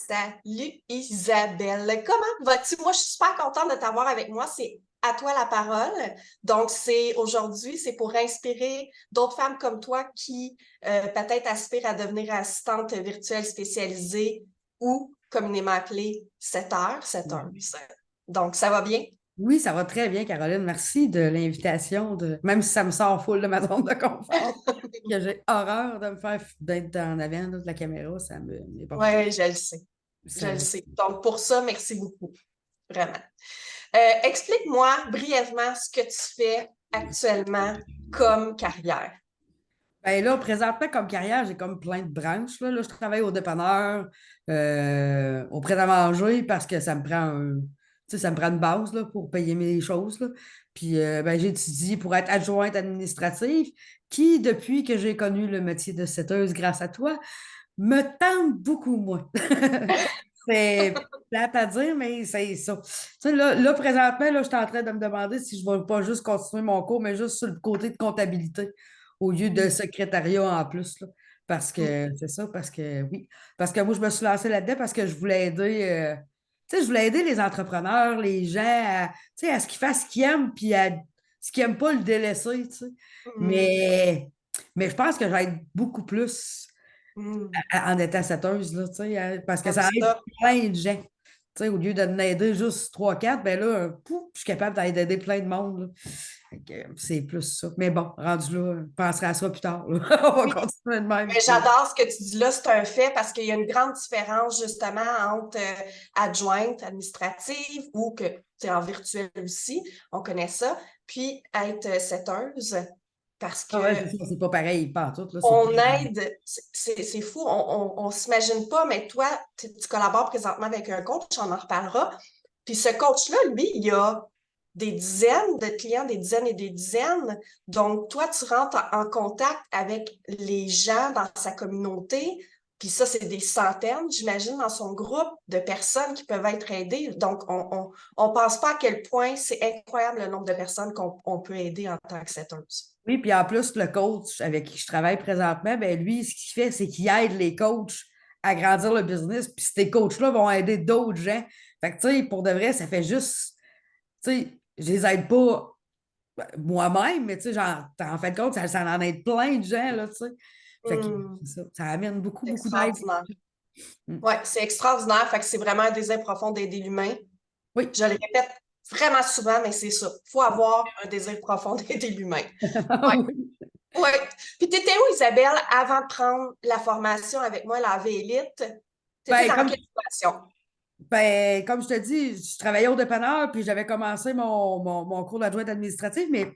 Salut Isabelle, comment vas-tu? Moi, je suis super contente de t'avoir avec moi. C'est à toi la parole. Donc, c'est pour inspirer d'autres femmes comme toi qui peut-être aspirent à devenir assistante virtuelle spécialisée ou communément appelée 7 heures. Donc, ça va bien? Oui, ça va très bien, Caroline. Merci de l'invitation. Même si ça me sort full de ma zone de confort, que j'ai horreur de me faire d'être en avant là, de la caméra, ça me n'est pas possible. Oui, je le sais. Je Ça- le sais. Donc, pour ça, merci beaucoup. Vraiment. Explique-moi brièvement ce que tu fais actuellement comme carrière. Ben là, présentement, comme carrière, j'ai comme plein de branches. Là, je travaille au dépanneur, au prêt-à-manger parce que ça me prend tu sais, ça me prend une base là, pour payer mes choses. Là. Puis ben, j'étudie pour être adjointe administrative, qui, depuis que j'ai connu le métier de setteuse grâce à toi, me tente beaucoup moins. C'est plate à dire, mais c'est ça. Tu sais, présentement, là, je suis en train de me demander si je ne vais pas juste continuer mon cours, mais juste sur le côté de comptabilité au lieu de Mm. secrétariat en plus. Là. Parce que c'est ça, parce que oui. Parce que moi, je me suis lancée là-dedans parce que je voulais aider, tu sais, je voulais aider les entrepreneurs, les gens tu sais, à ce qu'ils fassent ce qu'ils aiment, puis à ce qu'ils n'aiment pas le délaisser, tu sais. Mm. Mais je pense que j'aide beaucoup plus Mm. en étant setteuse, là, tu sais, parce que Comme ça aide ça. plein de gens. Tu sais, au lieu de m'aider juste trois quatre ben là, pouf, je suis capable d'aider plein de monde. Là. Fait que, c'est plus ça. Mais bon, rendu là, je penserai à ça plus tard. Là. On va Oui, continuer de même. mais j'adore ce que tu dis là, c'est un fait parce qu'il y a une grande différence justement entre adjointe administrative ou que tu es en virtuel aussi, on connaît ça, puis être setteuse parce Ah ouais, que c'est ça, c'est pas pareil, pas tout, là, c'est pas... on aide, c'est fou, on s'imagine pas, mais toi, tu collabores présentement avec un coach, on en reparlera. Puis ce coach-là, lui, il a des dizaines de clients, des dizaines et des dizaines. Donc, toi, tu rentres en contact avec les gens dans sa communauté. Puis ça, c'est des centaines, j'imagine, dans son groupe de personnes qui peuvent être aidées. Donc, on pense pas à quel point c'est incroyable le nombre de personnes qu'on peut aider en tant que setteuse. Oui, puis en plus, le coach avec qui je travaille présentement, ben lui, ce qu'il fait, c'est qu'il aide les coachs à grandir le business. Puis ces coachs-là vont aider d'autres gens. Fait que, tu sais, pour de vrai, ça fait juste, tu sais, je les aide pas moi-même, mais tu sais, genre, en fait, compte, ça en aide plein de gens, là, tu sais. Fait que Hmm, ça amène beaucoup, c'est beaucoup d'aide. extraordinaire. Mm. Oui, c'est extraordinaire. Fait que c'est vraiment un désir profond d'aider l'humain. Oui. Je le répète vraiment souvent, mais c'est ça. Il faut avoir un désir profond d'aider l'humain. Oui, Oui. oui. Puis t'étais où, Isabelle, avant de prendre la formation avec moi, la V-Élite? T'étais Ben, dans comme, quelle situation? comme je te dis, je travaillais au dépanneur, puis j'avais commencé mon cours d'adjointe administrative, mais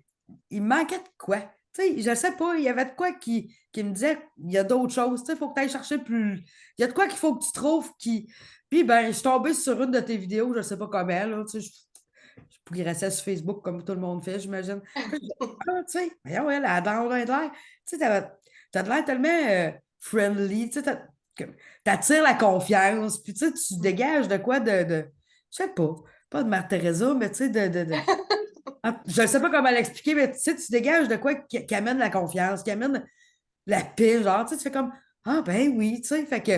il me manquait de quoi? Tu sais, je ne sais pas, il y avait de quoi qui me disait, il y a d'autres choses, tu sais, il faut que tu ailles chercher plus. Il y a de quoi qu'il faut que tu trouves qui. Puis, ben, je suis tombée sur une de tes vidéos, je ne sais pas comment, là, tu sais, je progressais sur Facebook comme tout le monde fait, j'imagine. Puis, ah, tu sais, voyons, elle a dans l'air. Tu sais, t'as de l'air tellement friendly, tu sais, t'attires la confiance, puis tu sais, tu dégages de quoi je sais pas de Mère Teresa, mais tu sais, je ne sais pas comment l'expliquer, mais tu sais, tu dégages de quoi qui amène la confiance, qui amène la paix, genre, tu sais, tu fais comme, ah ben oui, tu sais, fait que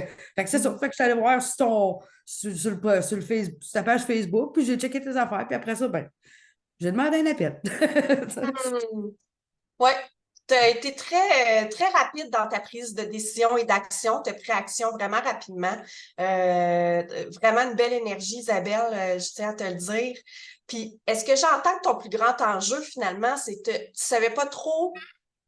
c'est ça, fait que je suis allée voir sur le Facebook, sur ta page Facebook, puis j'ai checké tes affaires, puis après ça, ben, j'ai demandé un appel. Oui, tu as été très rapide dans ta prise de décision et d'action. Tu as pris action vraiment rapidement. Vraiment une belle énergie, Isabelle, je tiens à te le dire. Puis, est-ce que j'entends que ton plus grand enjeu, finalement, c'est que tu ne savais pas trop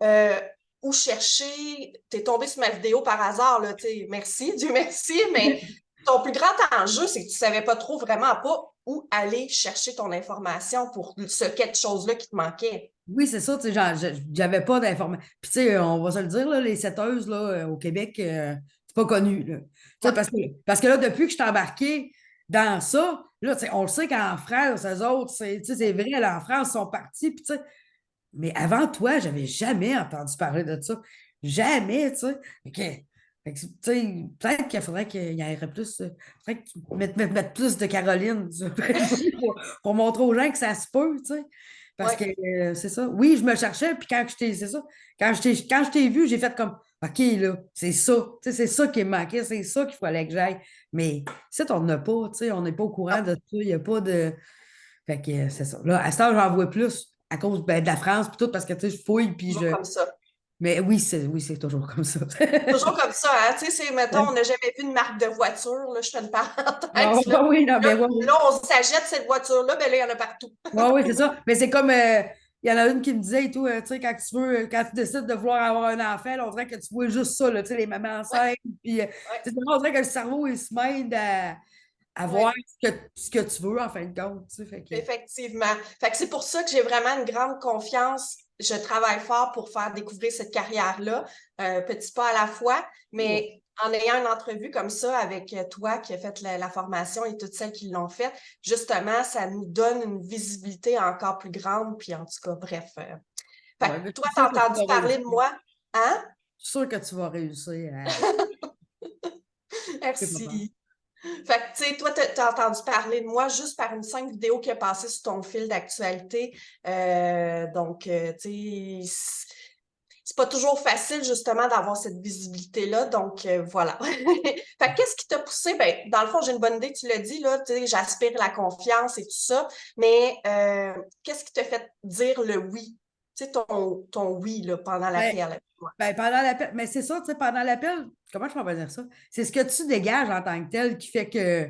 euh, où chercher? Tu es tombé sur ma vidéo par hasard, là, tu sais, merci, Dieu merci, mais ton plus grand enjeu, c'est que tu ne savais pas trop vraiment pas où aller chercher ton information pour ce quelque chose-là qui te manquait. Oui, c'est ça, tu sais, genre, j'avais pas d'informations. Puis, tu sais, on va se le dire, là, les setteuses, là, au Québec, c'est pas connu, là. Tu sais, Non. parce que là, depuis que je suis embarquée dans ça, là, tu sais, on le sait qu'en France, eux autres, tu sais, c'est vrai, là, en France, ils sont partis, puis tu sais, mais avant toi, j'avais jamais entendu parler de ça. Jamais, tu sais. Fait que, tu sais, peut-être qu'il faudrait qu'il y aurait plus, faudrait qu'ils mettent plus de Caroline sur Facebook pour montrer aux gens que ça se peut, tu sais. Parce Ouais. que c'est ça. Oui, je me cherchais, puis quand je t'ai, c'est ça, quand je t'ai vu, j'ai fait comme, OK, là, c'est ça. Tu sais, c'est ça qui me manquait, c'est ça qu'il fallait que j'aille. Mais ça, on n'a pas, tu sais, on n'est pas au Non, courant de ça. Il n'y a pas de. Fait que c'est ça. Là, à ce temps, j'en vois plus à cause ben, de la France, puis tout, parce que tu sais, je fouille, puis toujours je. comme ça. Mais oui, c'est toujours comme ça. Toujours comme ça, hein? Tu sais, mettons, on n'a jamais vu une marque de voiture, là, je fais une Ah, parenthèse, là. oui, non, mais Là, ouais, oui. là, on s'achète cette voiture-là, ben là, il y en a partout. Oui, oui, c'est ça. Mais c'est comme, il y en a une qui me disait et tout, tu sais, quand tu veux, quand tu décides de vouloir avoir un enfant, là, on dirait que tu vois juste ça, là, tu sais, les mamans Ouais, enceintes, puis, ouais, tu sais, on dirait que le cerveau, il se mêle à voir ouais. ce que tu veux, en fin de compte, tu sais, fait que, Effectivement. Fait que c'est pour ça que j'ai vraiment une grande confiance. Je travaille fort pour faire découvrir cette carrière-là, petit pas à la fois, ouais, mais en ayant une entrevue comme ça avec toi qui a fait la formation et toutes celles qui l'ont fait, justement, ça nous donne une visibilité encore plus grande. Puis en tout cas, bref. Fait que ouais, mais je toi, suis sûre t'as que tu entendu vas parler réussir. de moi? Hein? Je suis sûre que tu vas réussir fais pas peur. Merci. Fait que, tu sais, toi, t'as entendu parler de moi juste par une simple vidéo qui est passée sur ton fil d'actualité. Donc, tu sais, c'est pas toujours facile, justement, d'avoir cette visibilité-là. Donc, voilà. Fait que qu'est-ce qui t'a poussé? Ben, dans le fond, j'ai une bonne idée, tu l'as dit, là, tu sais, j'aspire la confiance et tout ça. Mais, qu'est-ce qui t'a fait dire le oui? Tu sais, ton oui, là, pendant Ben, l'appel. ben, pendant l'appel, mais c'est ça, tu sais, pendant l'appel, comment je peux dire ça? C'est ce que tu dégages en tant que tel qui fait que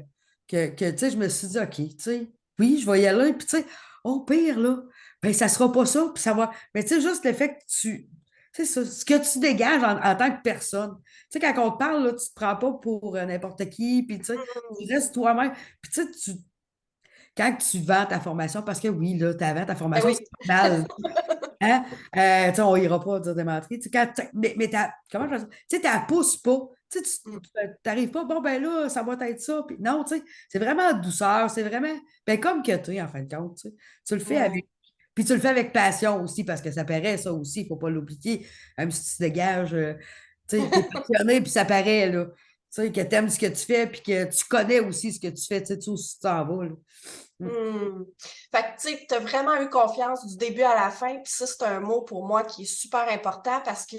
tu sais, je me suis dit, OK, tu sais, oui, je vais y aller, puis tu sais, au pire, là, ben, ça sera pas ça, puis ça va. Mais tu sais, juste le fait que tu sais, ce que tu dégages en tant que personne. Tu sais, quand on te parle, là, tu te prends pas pour n'importe qui, puis tu sais, tu restes toi-même. Puis tu sais, quand tu vends ta formation, parce que oui, là, tu vends ta Ben formation, oui. c'est normal. Hein? Tu sais, on ira pas dire des menteries. Tu sais, mais comment je fais ça? Tu sais, tu la pousses pas. Tu sais, tu n'arrives pas, bon, ben là, ça va être ça. Puis non, tu sais, c'est vraiment douceur. C'est vraiment, ben comme que tu es, en fin de compte. Tu sais. Tu le fais Ouais. avec. Puis tu le fais avec passion aussi, parce que ça paraît, ça aussi, il ne faut pas l'oublier. Même si tu dégages, tu sais, es passionné, puis ça paraît, là. Tu sais, que tu aimes ce que tu fais, puis que tu connais aussi ce que tu fais, tu sais, tu sais où tu t'en vas, là. Mm. Hmm. Fait que, tu sais, tu as vraiment eu confiance du début à la fin. Puis ça, c'est un mot pour moi qui est super important parce que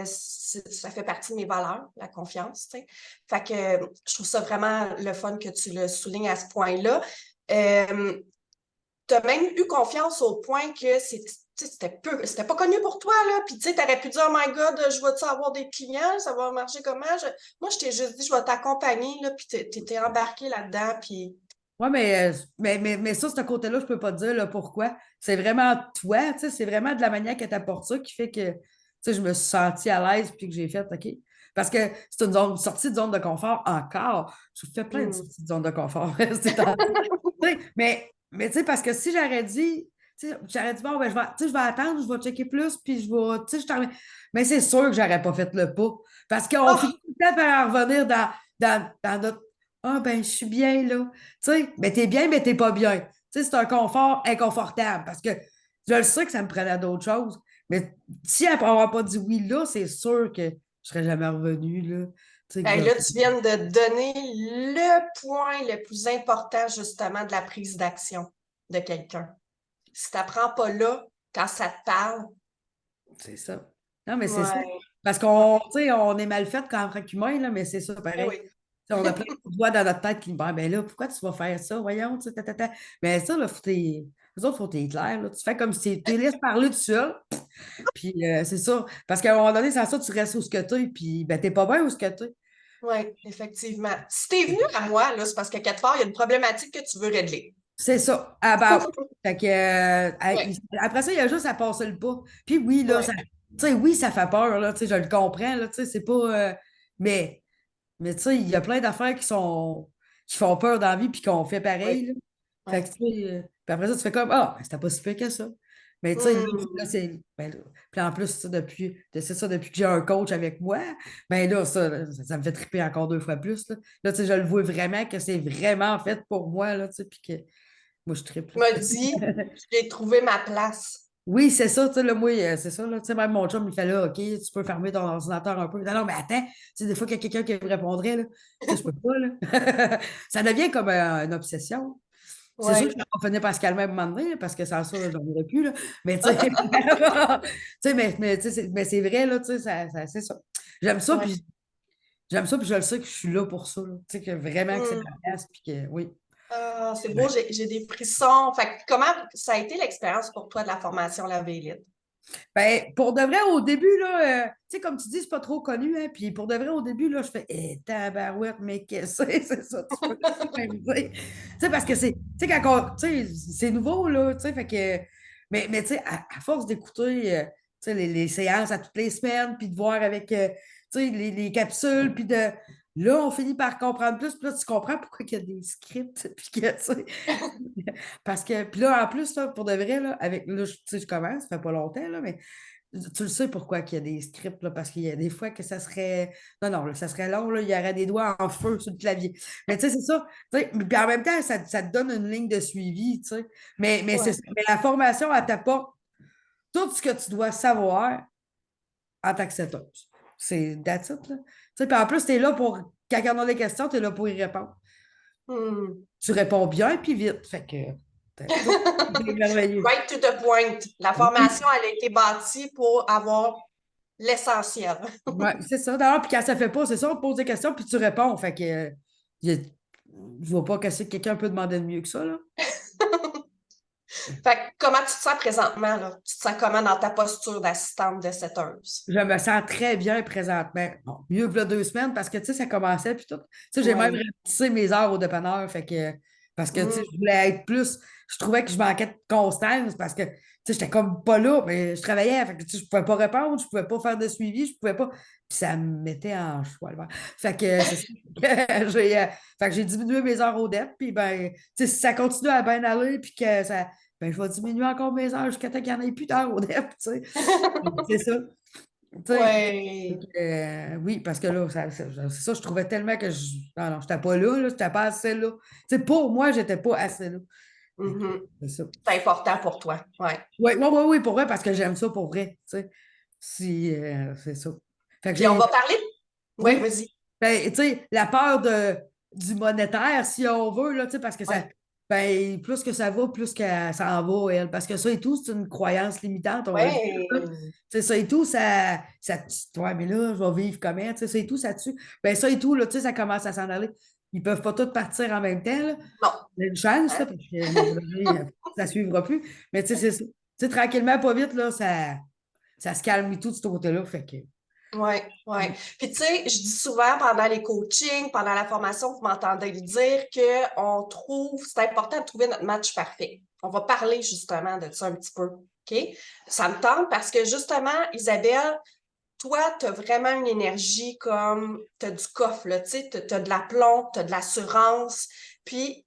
ça fait partie de mes valeurs, la confiance, tu sais. Fait que je trouve ça vraiment le fun que tu le soulignes à ce point-là. Tu as même eu confiance au point que c'était pas connu pour toi, là. Puis, tu sais, t'aurais pu dire, oh my God, je vais-tu avoir des clients? Ça va marcher comment? Moi, je t'ai juste dit, je vais t'accompagner, là. Puis, t'étais embarqué là-dedans. Puis, Oui, mais ça, ce côté-là, je ne peux pas te dire là, pourquoi. C'est vraiment toi, tu sais, c'est vraiment de la manière que tu apportes ça qui fait que tu sais, je me suis sentie à l'aise puis que j'ai fait OK. Parce que c'est une sortie de zone de confort encore. Je fais plein de hmm, sorties de zone de confort. ces temps-ci. Tu sais, mais tu sais, parce que si j'aurais dit, tu sais, j'aurais dit, bon, ben, tu sais, je vais attendre, je vais checker plus, puis je vais, tu sais, je t'en. Mais c'est sûr que j'aurais pas fait le pas. Parce qu'on oh, finit tout le temps par en revenir dans notre ah, ben, je suis bien, là. Tu sais, mais t'es bien, mais t'es pas bien. Tu sais, c'est un confort inconfortable parce que je le sais que ça me prenait d'autres choses. Mais si après avoir pas dit oui là, c'est sûr que je serais jamais revenue, là. Tu sais, que hey, là, tu viens de donner le point le plus important, justement, de la prise d'action de quelqu'un. Si tu n'apprends pas là, quand ça te parle, c'est ça. Non, mais c'est ça. ouais, Parce ouais, qu'on, tu sais, on est mal fait quand tant qu'humain, là, mais c'est ça, eh pareil. oui. Tu sais, on a plein de voix dans notre tête qui nous disent, ben là, pourquoi tu vas faire ça? Voyons, tu sais, Mais ça, là, les autres, faut t'es clair, là. Tu fais comme si tu les laisses parler tout seul. Puis c'est ça. Parce qu'à un moment donné, c'est ça, tu restes où ce que tu es, puis ben, t'es pas bien où ce que tu es. Oui, effectivement. Si tu es venu à moi, là, c'est parce qu'à quelque part, il y a une problématique que tu veux régler. C'est ça. About. Fait que, Oui, après ça, il y a juste à passer le pas. Puis oui, là, oui, ça, tu sais, oui, ça fait peur, là, tu sais, je le comprends, là, tu sais, c'est pas. Mais, mais tu sais, il y a plein d'affaires qui font peur dans la vie, puis qu'on fait oui, pareil, là. oui. Fait que, tu sais, puis après ça, tu fais comme, ah, ben, c'était pas si pire que ça. Mais tu sais, là, Hmm. c'est. Ben, là, puis en plus, ça, c'est ça, depuis que j'ai un coach avec moi, ben là, ça me fait triper encore deux fois plus, là. Là, tu sais, je le vois vraiment que c'est vraiment fait pour moi, là, tu sais, puis que moi, je tripe, Tu là. m'as dit, j'ai trouvé ma place. Oui, c'est ça, tu sais, là, moi, c'est ça, là, tu sais, même mon chum, il fait là, OK, tu peux fermer ton ordinateur un peu. Non, non, mais attends, tu sais, des fois qu'il y a quelqu'un qui me répondrait, là, tu sais, je peux pas, là. Ça devient comme une obsession. C'est sûr Ouais, que ça va finir par se calmer à un moment donné, là, parce que sans ça, j'en aurais plus, là. Mais tu sais, mais c'est vrai, là, tu sais, c'est ça. J'aime ça, ouais. puis j'aime ça, puis je le sais que je suis là pour ça, là. Tu sais, que vraiment que c'est ma Hmm. place, puis que oui. Ah, c'est beau, Ouais. j'ai des frissons. Fait que comment ça a été l'expérience pour toi de la formation La Vélite? Ben, pour de vrai, au début, là, tu sais, comme tu dis, c'est pas trop connu, hein, puis pour de vrai, au début, là, je fais, tabarouette, mais qu'est-ce que c'est ça, tu peux même dire. Tu sais, parce que tu sais, tu sais, c'est nouveau, là, tu sais, fait que, mais tu sais, à force d'écouter, tu sais, les séances à toutes les semaines, puis de voir avec, tu sais, les capsules, puis là, on finit par comprendre plus, puis là, tu comprends pourquoi il y a des scripts, puis que, tu sais, parce que, puis là, en plus, là, pour de vrai, là, là, tu sais, je commence, ça fait pas longtemps, là, mais tu le sais pourquoi qu'il y a des scripts, là, parce qu'il y a des fois que ça serait. Non, non, là, ça serait long, là, il y aurait des doigts en feu sur le clavier. Mais tu sais, c'est ça. Tu sais, puis en même temps, ça te donne une ligne de suivi, tu sais. Mais, Ouais. mais la formation, elle t'apporte tout ce que tu dois savoir en tant que setteuse. C'est that's it, là. Tu sais, puis en plus, tu es là pour. Quand on a des questions, tu es là pour y répondre. Hmm. Tu réponds bien puis vite. Fait que tout est merveilleux. Right to the point. La Oui. formation, elle a été bâtie pour avoir l'essentiel. Ouais, c'est ça. D'ailleurs, puis quand ça fait pas, c'est ça, on te pose des questions, puis tu réponds. Fait que je vois pas qu'est-ce que quelqu'un peut demander de mieux que ça, là. Fait que comment tu te sens présentement, là? Tu te sens comment dans ta posture d'assistante de setteuse? Je me sens très bien présentement. Bon, mieux que là 2 semaines parce que, tu sais, ça commençait, puis tout. Tu sais, j'ai même Oui. rapetissé mes heures au dépanneur, fait que, parce que, tu sais, Hmm. je voulais être plus, je trouvais que je manquais de constance parce que, tu sais, j'étais comme pas là, mais je travaillais, fait que, tu sais, je pouvais pas répondre, je pouvais pas faire de suivi, je pouvais pas, puis ça me mettait en choix, là. Fait que, c'est ça. Fait que j'ai diminué mes heures au DEP, puis ben, tu sais, si ça continue à bien aller, puis que ça, ben, je vais diminuer encore mes heures jusqu'à temps qu'il n'y en ait plus d'heures au DEP, tu sais. C'est ça. Tu sais, Ouais. oui, parce que là, c'est ça, je trouvais tellement que je. Non, non, j'étais pas là, j'étais pas assez là. Tu sais, pour moi, j'étais pas assez là. Fait que, Mhm. c'est ça. C'est important pour toi. Ouais. Oui, oui, oui, oui, pour vrai, parce que j'aime ça pour vrai. Tu sais, si, c'est ça. Fait que Puis on j'ai. va parler. Ouais, Oui. vas-y. Ben, tu sais, la peur du monétaire, si on veut, là, tu sais, parce que ça. Ouais. Ben, plus que ça va, plus que ça en va, elle. Parce que ça et tout, c'est une croyance limitante, on va le dire, là. Tu Ouais. sais, ça et tout, ça ouais, mais là, je vais vivre comment? Tu sais, ça et tout, ça tue. Ben, ça et tout, là, tu sais, ça commence à s'en aller. Ils peuvent pas tous partir en même temps, là. Non. Il y a une chance, là, Hein? parce que, à un moment donné, ça ne suivra plus. Mais, tu sais, c'est ça. Tu sais, tranquillement, pas vite, là, ça se calme et tout de ce côté-là. Fait que. Oui, oui. Puis tu sais, je dis souvent pendant les coachings, pendant la formation, vous m'entendez le dire qu'on trouve, c'est important de trouver notre match parfait. On va parler justement de ça un petit peu. OK? Ça me tente parce que justement, Isabelle, toi, tu as vraiment une énergie comme tu as du coffre, là, tu sais, tu as de l'aplomb, tu as de l'assurance. Puis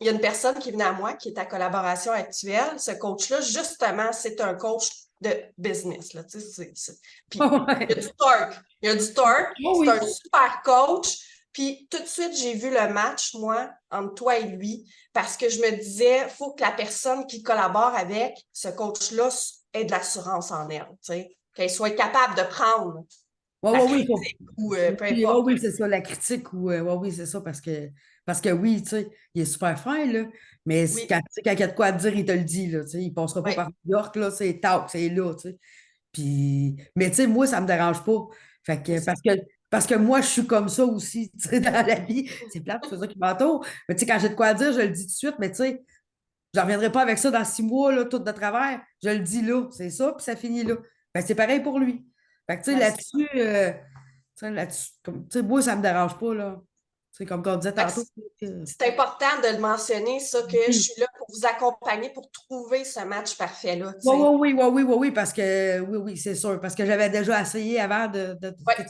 il y a une personne qui venait à moi, qui est ta collaboration actuelle. Ce coach-là, justement, c'est un coach de business. Là, tu sais, Puis il y a Ouais. du torque. Il y a du torque. Oh C'est un oui. super coach. Puis tout de suite, j'ai vu le match, moi, entre toi et lui, parce que je me disais, il faut que la personne qui collabore avec ce coach-là ait de l'assurance en elle, tu sais, qu'elle soit capable de prendre Oui, la oui, oui. critique ou peu Oui, importe. oui, c'est ça, la critique, ou ouais, oui, c'est ça, parce que oui, tu sais, il est super fin, là, mais Oui, quand, tu sais, quand il y a de quoi à te dire, il te le dit, là, tu sais, il passera pas oui, par New York, là, c'est talk, c'est là, tu sais. Puis, mais tu sais, moi, ça me dérange pas. Fait c'est que, ça. parce que moi, je suis comme ça aussi, tu sais, dans la vie. C'est plate, c'est ça qui m'entoure. Mais tu sais, quand j'ai de quoi à dire, je le dis tout de suite, mais tu sais, je ne reviendrai pas avec ça dans 6 mois, là, tout de travers. Je le dis là, c'est ça, puis ça finit là. Ben, c'est pareil pour lui. Fait que, tu sais, Ben, c'est ça. là-dessus, tu sais, moi, ça ne me dérange pas, là. C'est comme on disait Fait que tantôt. c'est important de le mentionner, ça, que je Oui, suis là pour vous accompagner pour trouver ce match parfait-là, tu oui, sais. oui, oui, oui, oui, oui, parce que, oui, oui, c'est sûr, parce que j'avais déjà essayé avant Ouais,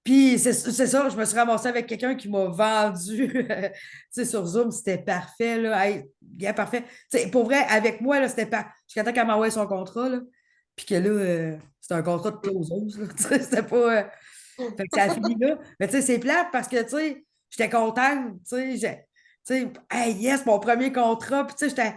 puis c'est ça, je me suis ramassée avec quelqu'un qui m'a vendu, tu sais, sur Zoom, c'était parfait, là, hey, bien parfait. Tu sais, pour vrai, avec moi, là, c'était pas, jusqu'à temps qu'elle m'envoie son contrat, là, puis que là, c'était un contrat de closeuse, là, tu sais, c'était pas, fait que ça a fini là. Mais tu sais, c'est plate parce que, tu sais, j'étais contente, tu sais, tu sais, hey, yes, mon premier contrat, puis tu sais, j'étais,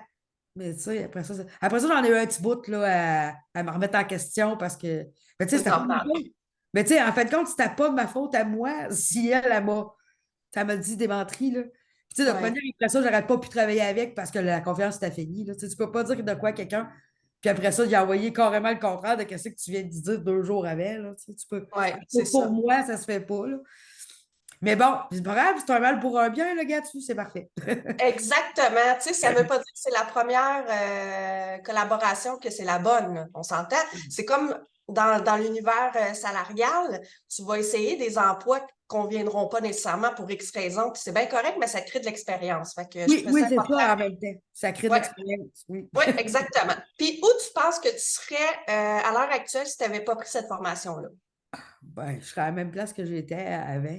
mais tu sais, après ça, j'en ai eu un petit bout, là, à me remettre en question parce que, mais tu sais, c'est c'était pas de ma normal. faute. Mais tu sais, en fait, compte, c'était pas de ma faute à moi si elle m'a dit des menteries, là. Tu sais, de toute Ouais. manière, après ça, j'aurais pas pu travailler avec parce que la confiance était finie. Là. Tu sais, tu peux pas dire de quoi à quelqu'un, puis après ça, il a envoyé carrément le contraire de ce que tu viens de dire 2 jours avant. Là. Tu sais, tu peux... Ouais, c'est Pour ça. moi, ça se fait pas. Là. Mais bon, c'est pas grave, c'est un mal pour un bien, le gars dessus, c'est parfait. Exactement. Tu sais, ça ne veut pas dire que c'est la première collaboration que c'est la bonne, là. On s'entend. C'est comme dans l'univers salarial, tu vas essayer des emplois qui ne conviendront pas nécessairement pour X raisons, puis c'est bien correct, mais ça te crée de l'expérience. Fait que je Oui, trouve oui, ça c'est important. ça en même temps. Ça crée de Ouais, l'expérience, oui. ouais, exactement. Puis où tu penses que tu serais à l'heure actuelle si tu n'avais pas pris cette formation-là? Ben, je serais à la même place que j'étais avant.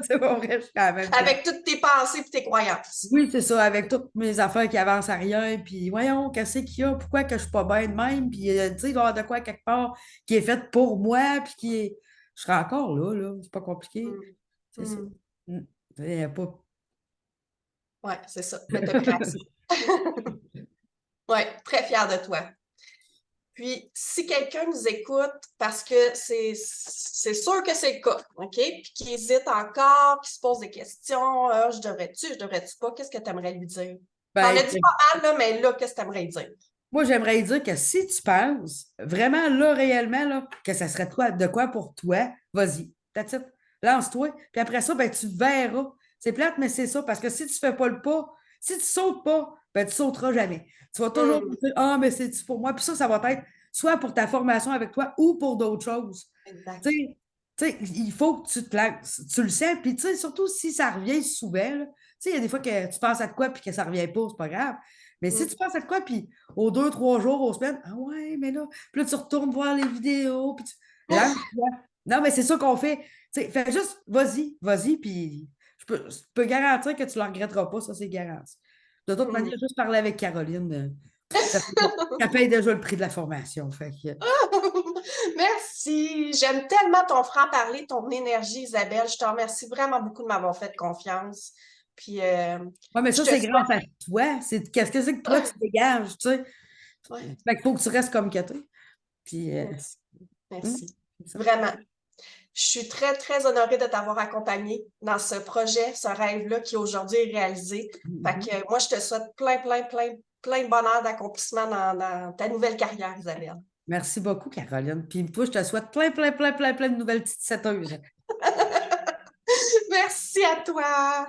C'est pas vrai, je serais à la même place. Avec toutes tes pensées et tes croyances. Oui, c'est ça, avec toutes mes affaires qui avancent à rien, puis voyons, qu'est-ce qu'il y a, pourquoi que je suis pas bien de même, puis tu sais, il doit y avoir de quoi quelque part qui est fait pour moi, puis qui est... Je serais encore là, c'est pas compliqué, Mm. c'est ça. Mm. Mm. Il y a pas... Ouais, c'est ça. Mais tu as pris action. Ouais, très fière de toi. Puis, si quelqu'un nous écoute, parce que c'est sûr que c'est le cas, OK? Puis qui hésite encore, qui se pose des questions, ah, je devrais-tu pas, qu'est-ce que tu aimerais lui dire? T'en as Ben, dit pas mal, là, mais là, qu'est-ce que tu aimerais dire? moi, j'aimerais dire que si tu penses vraiment là, réellement, là, que ça serait de quoi pour toi, vas-y. That's it. Lance-toi. Puis après ça, ben, tu verras. C'est plate, mais c'est ça. Parce que si tu ne fais pas le pas, si tu ne sautes pas, ben, tu ne sauteras jamais. Tu vas toujours Hmm, dire, ah, mais c'est pour moi. Puis ça va être soit pour ta formation avec toi ou pour d'autres choses. exact. Tu sais, il faut que tu te lances. Tu le sais. Puis, tu sais, surtout si ça revient souvent, là. Tu sais, il y a des fois que tu penses à de quoi puis que ça ne revient pas, c'est pas grave. Mais si Hmm. tu penses à de quoi, puis aux 2, 3 jours, aux semaines, ah ouais, mais là, puis là, tu retournes voir les vidéos, puis tu lance-toi. Non, mais c'est ça qu'on fait. Tu sais, fais juste, vas-y, vas-y, puis je peux garantir que tu ne le regretteras pas, ça, c'est garanti. De toute Hmm. manière, juste parler avec Caroline, ça paye déjà le prix de la formation. Fait que, Merci. J'aime tellement ton franc-parler, ton énergie, Isabelle. Je te remercie vraiment beaucoup de m'avoir fait confiance. Puis, ouais, mais je ça, te c'est souhaite. grâce à toi. Qu'est-ce que c'est que toi, tu dégages, tu sais? Ouais, Fait qu'il faut que tu restes comme que t'es. Puis, merci. hum, Merci. c'est ça. Vraiment. Je suis très, très honorée de t'avoir accompagnée dans ce projet, ce rêve-là qui aujourd'hui est réalisé. Fait Mhm. que moi, je te souhaite plein, plein, plein, plein de bonheur, d'accomplissement dans ta nouvelle carrière, Isabelle. Merci beaucoup, Caroline. Puis toi, je te souhaite plein, plein, plein, plein, plein de nouvelles petites setteuses. Merci à toi.